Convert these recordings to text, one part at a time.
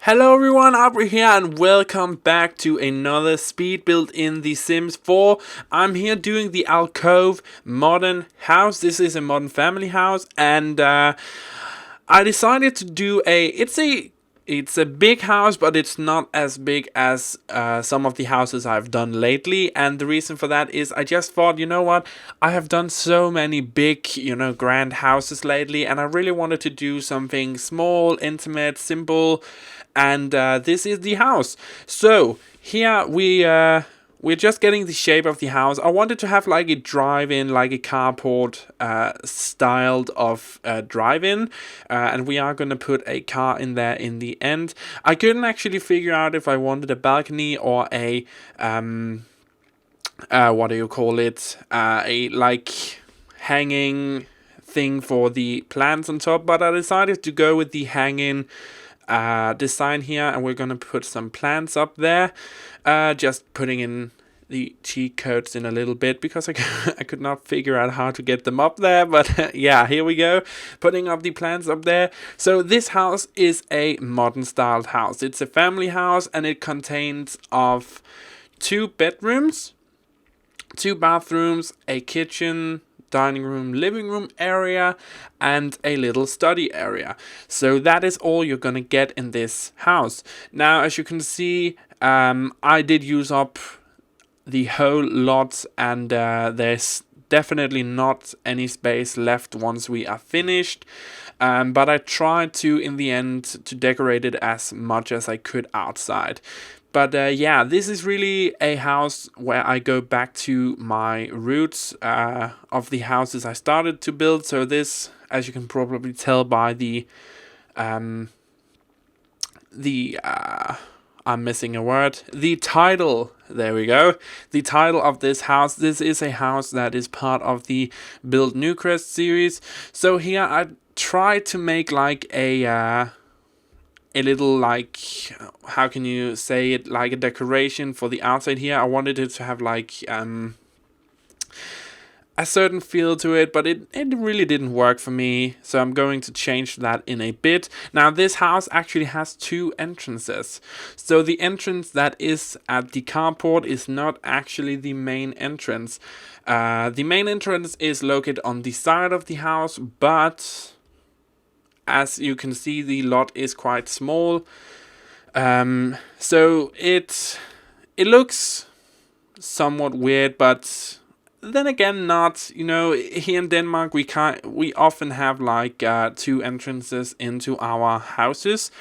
Hello everyone, Auvbri here and welcome back to another speed build in The Sims 4. I'm here doing the Alcove modern house. This is a modern family house and I decided to do it's a big house, but it's not as big as some of the houses I've done lately. And the reason for that is I just thought, you know what, I have done so many big, grand houses lately, and I really wanted to do something small, intimate, simple, and this is the house. So here we're just getting the shape of the house. I wanted to have like a drive-in, like a carport styled of drive-in, and we are going to put a car in there in the end. I couldn't actually figure out if I wanted a balcony or a what do you call it, a like hanging thing for the plants on top, but I decided to go with the hanging design here, and we're gonna put some plants up there, just putting in the cheat codes in a little bit because I could not figure out how to get them up there, but yeah, here we go, putting up the plants up there. So this house is a modern styled house. It's a family house and it contains of 2 bedrooms, 2 bathrooms, a kitchen, dining room, living room area, and a little study area. So that is all you're gonna get in this house. Now, as you can see, I did use up the whole lot, and there's definitely not any space left once we are finished. But I tried to, in the end, to decorate it as much as I could outside. But yeah, this is really a house where I go back to my roots of the houses I started to build. So this, as you can probably tell by I'm missing a word. The title, there we go. The title of this house. This is a house that is part of the Build Newcrest series. So here I tried to make like a little, like, how can you say it, like a decoration for the outside here. I wanted it to have like a certain feel to it, but it really didn't work for me, so I'm going to change that in a bit. Now, this house actually has 2 entrances. So the entrance that is at the carport is not actually the main entrance. The main entrance is located on the side of the house, but as you can see, the lot is quite small, so it looks somewhat weird, but then again not. Here in Denmark we often have like 2 entrances into our houses.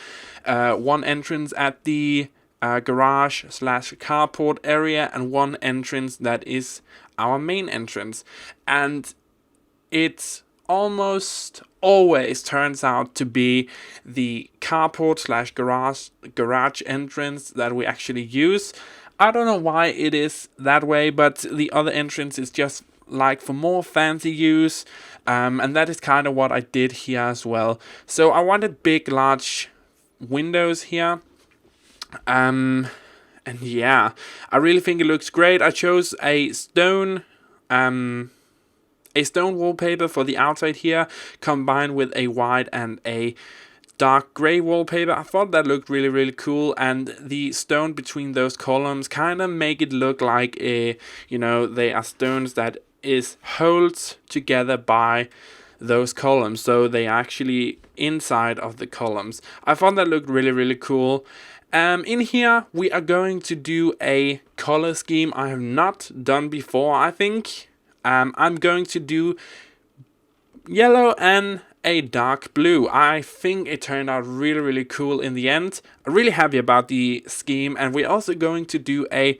One entrance at the garage / carport area, and one entrance that is our main entrance, and it's almost always turns out to be the carport / garage entrance that we actually use. I don't know why it is that way, but the other entrance is just like for more fancy use, and that is kind of what I did here as well. So I wanted big, large windows here, and yeah, I really think it looks great. I chose a stone wallpaper for the outside here, combined with a white and a dark gray wallpaper. I thought that looked really, really cool, and the stone between those columns kind of make it look like they are stones that is held together by those columns, so they are actually inside of the columns. I thought that looked really, really cool. In here we are going to do a color scheme I have not done before, I think. I'm going to do yellow and a dark blue. I think it turned out really, really cool in the end. I'm really happy about the scheme, and we're also going to do a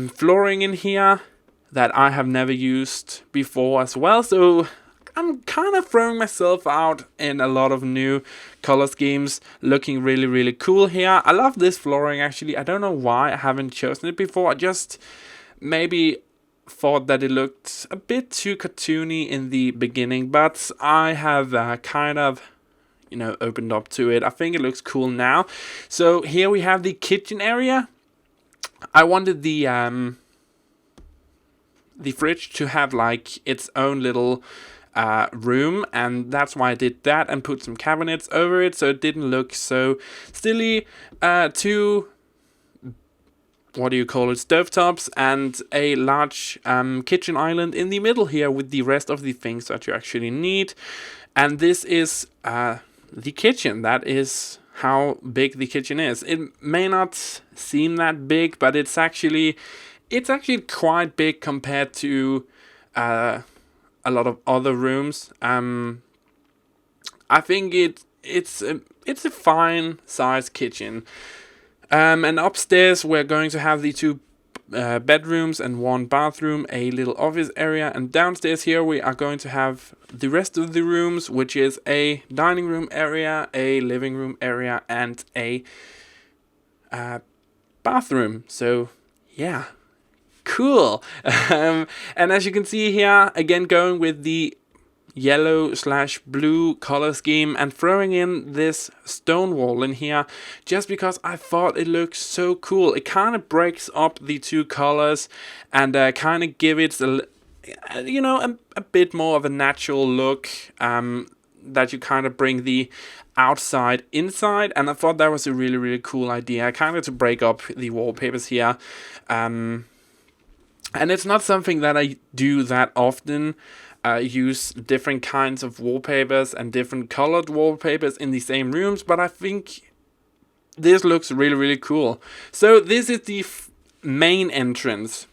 flooring in here that I have never used before as well. So I'm kind of throwing myself out in a lot of new color schemes, looking really, really cool here. I love this flooring actually. I don't know why I haven't chosen it before. I just maybe thought that it looked a bit too cartoony in the beginning, but I have kind of opened up to it. I think it looks cool now. So here we have the kitchen area. I wanted the fridge to have like its own little room, and that's why I did that and put some cabinets over it so it didn't look so silly. Two, what do you call it, stovetops, and a large kitchen island in the middle here with the rest of the things that you actually need. And this is the kitchen. That is how big the kitchen is. It may not seem that big, but it's actually quite big compared to a lot of other rooms. I think it's a fine size kitchen. And upstairs we're going to have the two bedrooms and one bathroom, a little office area, and downstairs here we are going to have the rest of the rooms, which is a dining room area, a living room area, and a bathroom. So yeah, cool. And as you can see here, again going with the yellow/blue color scheme and throwing in this stone wall in here just because I thought it looked so cool. It kind of breaks up the two colors and kind of give it a bit more of a natural look, that you kind of bring the outside inside, and I thought that was a really, really cool idea, kind of to break up the wallpapers here. And it's not something that I do that often. Use different kinds of wallpapers and different colored wallpapers in the same rooms, but I think this looks really, really cool. So this is the main entrance,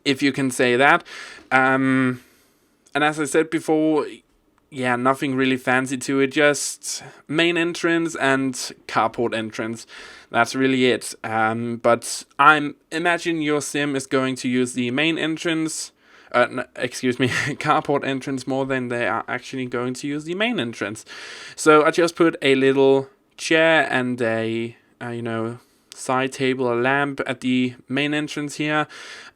if you can say that. And as I said before, yeah, nothing really fancy to it, just main entrance and carport entrance. That's really it. But I imagine your sim is going to use the main entrance, carport entrance more than they are actually going to use the main entrance. So I just put a little chair and a side table, a lamp at the main entrance here,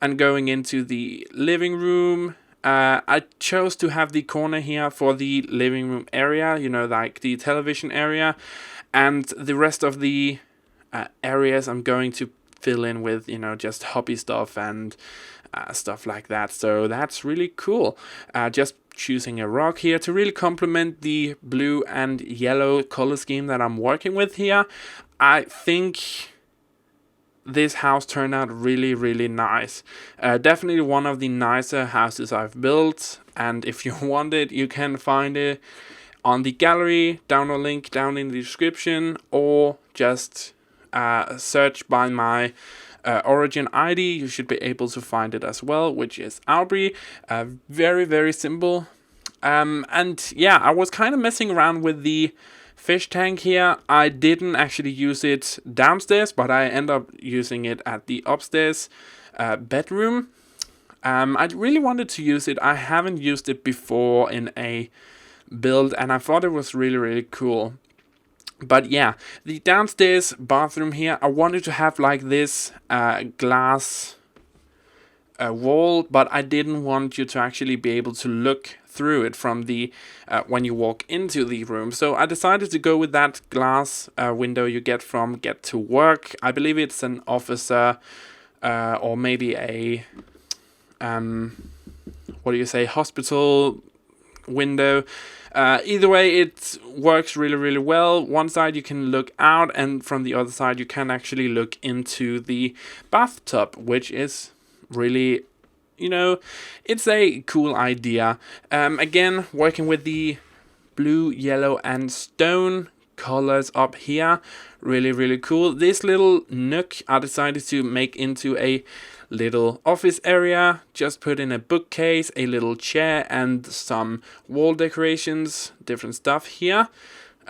and going into the living room. I chose to have the corner here for the living room area, like the television area, and the rest of the areas I'm going to fill in with, just hobby stuff and stuff like that. So that's really cool. Just choosing a rock here to really complement the blue and yellow color scheme that I'm working with here. I think this house turned out really, really nice. Definitely one of the nicer houses I've built, and if you want it, you can find it on the gallery, download link down in the description, or just search by my origin ID. You should be able to find it as well, which is Auvbri. Very, very simple. And yeah, I was kind of messing around with the fish tank here. I didn't actually use it downstairs, but I end up using it at the upstairs bedroom. I really wanted to use it. I haven't used it before in a build, and I thought it was really, really cool. But yeah, the downstairs bathroom here, I wanted to have like this glass wall, but I didn't want you to actually be able to look through it from the when you walk into the room. So I decided to go with that glass window you get from Get to Work. I believe it's an officer or maybe a hospital window. Either way, it works really, really well. One side you can look out, and from the other side you can actually look into the bathtub, which is really, it's a cool idea. Again, working with the blue, yellow, and stone colors up here. Really, really cool. This little nook I decided to make into a little office area. Just put in a bookcase, a little chair, and some wall decorations, different stuff here.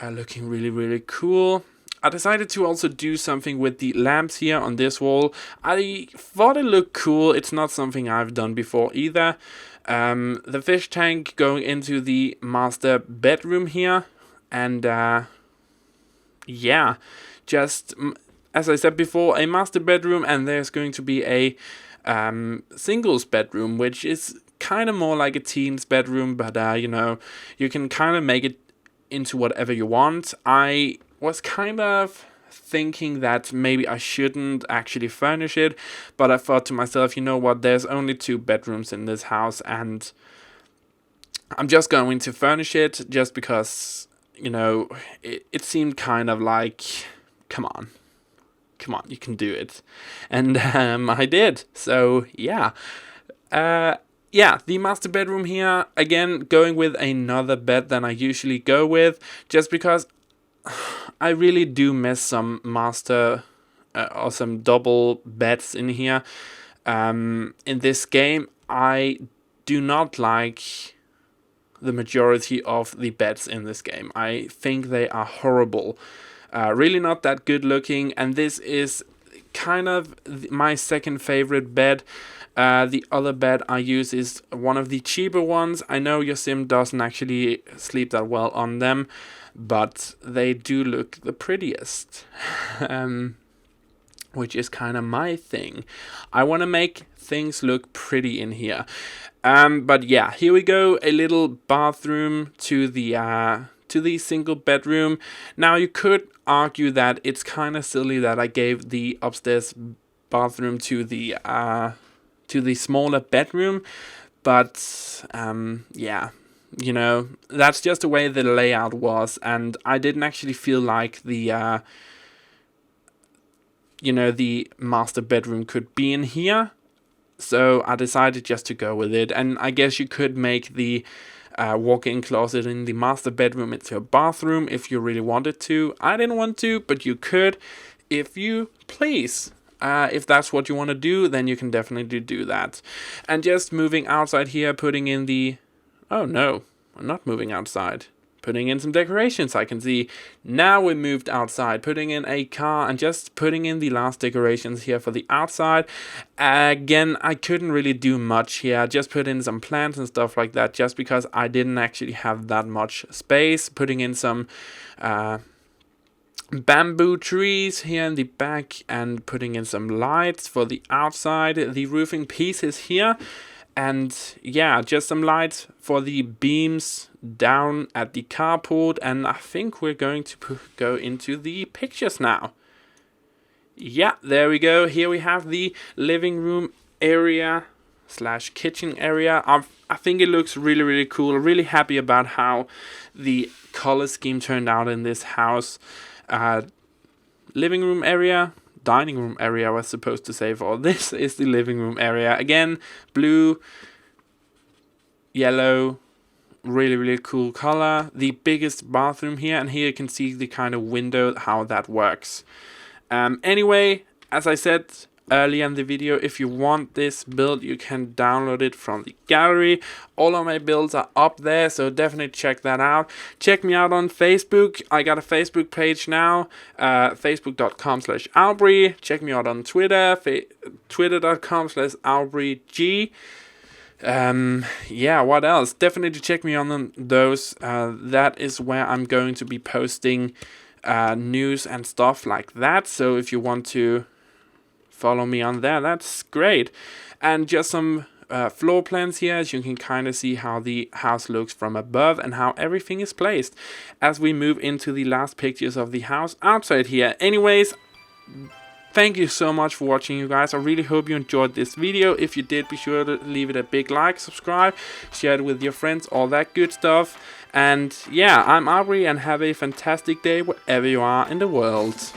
Looking really, really cool. I decided to also do something with the lamps here on this wall. I thought it looked cool. It's not something I've done before either. The fish tank going into the master bedroom here. And yeah, just as I said before, a master bedroom, and there's going to be a singles bedroom, which is kind of more like a team's bedroom, but you can kind of make it into whatever you want. I was kind of thinking that maybe I shouldn't actually furnish it, but I thought to myself, you know what, there's only 2 bedrooms in this house, and I'm just going to furnish it just because, you know, it seemed kind of like, come on, you can do it. And I did. So yeah. Yeah, the master bedroom here, again, going with another bed than I usually go with, just because I really do miss some master or some double beds in here. In this game, I do not like the majority of the beds in this game. I think they are horrible. Really not that good looking, and this is kind of my second favorite bed. The other bed I use is one of the cheaper ones. I know your sim doesn't actually sleep that well on them, but they do look the prettiest. Which is kind of my thing. I want to make things look pretty in here. But yeah, here we go. A little bathroom to the single bedroom. Now you could argue that it's kind of silly that I gave the upstairs bathroom to the smaller bedroom, but yeah, you know, that's just the way the layout was, and I didn't actually feel like the the master bedroom could be in here. So I decided just to go with it. And I guess you could make the walk-in closet in the master bedroom into a bathroom if you really wanted to. I didn't want to, but you could if you please. If that's what you want to do, then you can definitely do that. And just moving outside here, putting in the... Oh no, I'm not moving outside. Putting in some decorations, I can see. Now we moved outside, putting in a car and just putting in the last decorations here for the outside. Again, I couldn't really do much here. Just put in some plants and stuff like that just because I didn't actually have that much space. Putting in some bamboo trees here in the back and putting in some lights for the outside. The roofing pieces here. And yeah, just some lights for the beams down at the carport. And I think we're going to go into the pictures now. Yeah, there we go. Here we have the living room area / kitchen area. I think it looks really, really cool. Really happy about how the color scheme turned out in this house. Living room area. Dining room area, I was supposed to say, for this is the living room area. Again, blue, yellow, really, really cool color. The biggest bathroom here, and here you can see the kind of window, how that works. Anyway, as I said earlier in the video, if you want this build, you can download it from the gallery. All of my builds are up there, so definitely check that out. Check me out on Facebook. I got a Facebook page now, facebook.com/Auvbri. Check me out on Twitter, twitter.com/AuvbriG. Yeah, what else? Definitely check me on those. That is where I'm going to be posting news and stuff like that. So if you want to follow me on there, that's great. And just some floor plans here, as you can kind of see how the house looks from above and how everything is placed as we move into the last pictures of the house outside here. Anyways, thank you so much for watching, you guys. I really hope you enjoyed this video. If you did, be sure to leave it a big like, subscribe, share it with your friends, all that good stuff. And yeah, I'm Auvbri, and have a fantastic day wherever you are in the world.